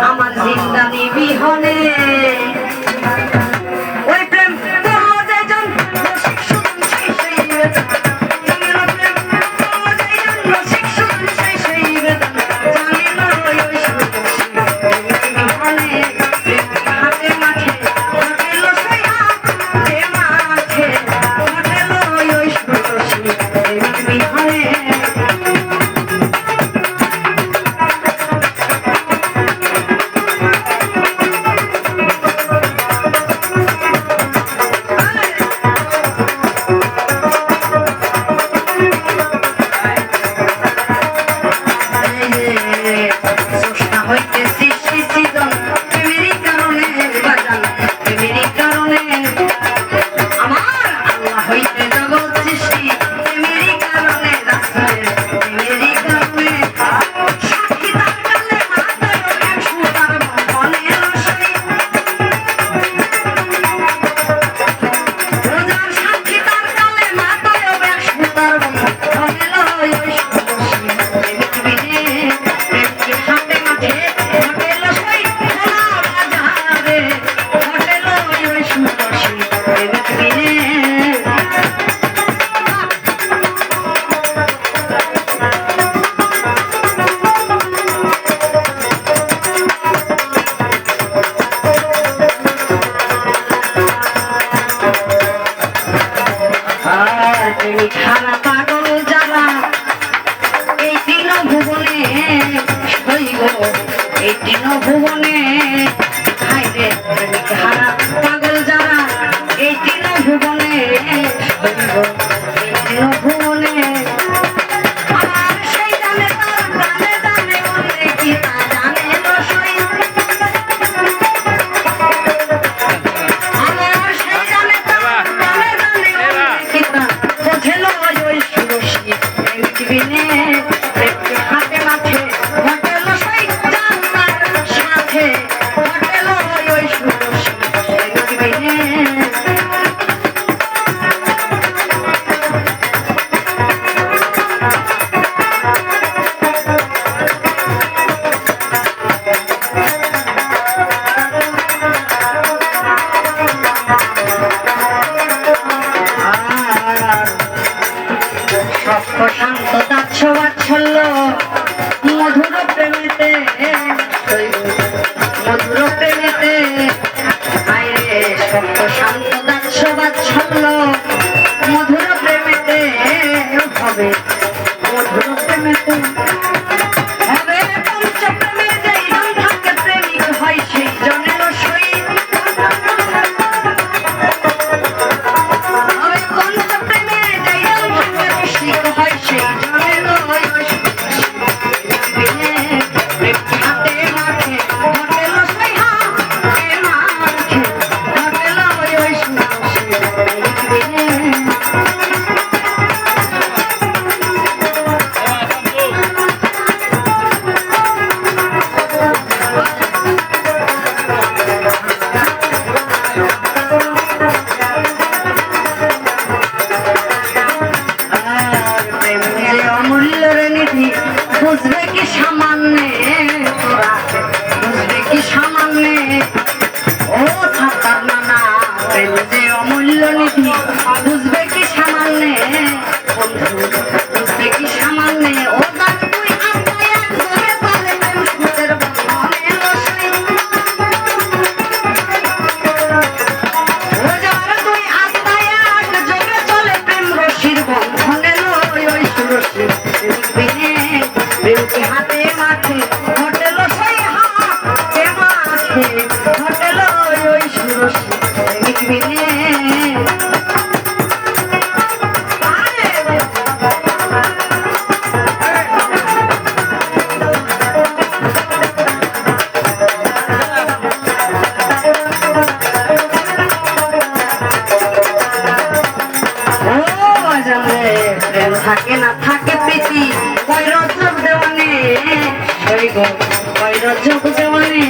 আমার জিন্দানি বিহনে ওই প্রেম খানা পাগল যারা এই তিন ভুবনে এই তিন ভুবনে খানা পাগল যারা এই তিন ভুবনে এই তিন ভুবনে শান্ত দাচ্ছ বাচ্ছল্য মধুর প্রেমেতে মধুর প্রেমেতে আইরে সত্য শান্ত দাচ্ছ বাচ্ছল্য মধুর প্রেমেতে হবে মধুর প্রেমেতে হবে পঞ্চপ্রেমে যেই জন থাকে প্রেমিক হয় সেই জনের সহিত হবে পঞ্চপ্রেমে যেই জন থাকে রসিক হয় সেই জনের বুঝবে কি সামান্য তোরা বুঝবে কি সামান্য ও ছাতার নানা প্রেম যে অমূল্য নিধি বুঝবে কি সামান্য বন্ধু বুঝবে কি সামান্য ও গান তুই আত্মায় এক জোরে চলে প্রেম সুতের বন্ধনে রসই ও যার তুই আত্মায় এক জোরে চলে প্রেম রসির বন্ধনে ওই সুরসি হাতে মাঠে হোটেল সেই হাতে মাঠে হোটেল ওই সুরসি মিলে থাকে না থাকে প্রীতি কই রজব দেওয়ানে কই রজব দেওয়ানে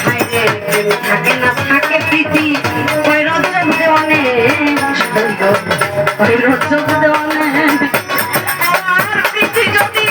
হাইরে প্রেম থাকে না থাকে প্রীতি কই রজব দেওয়ানে কই রজব দেওয়ানে আর প্রীতি যদি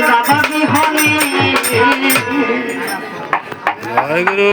বাবা বিহনে। জয় গুরু।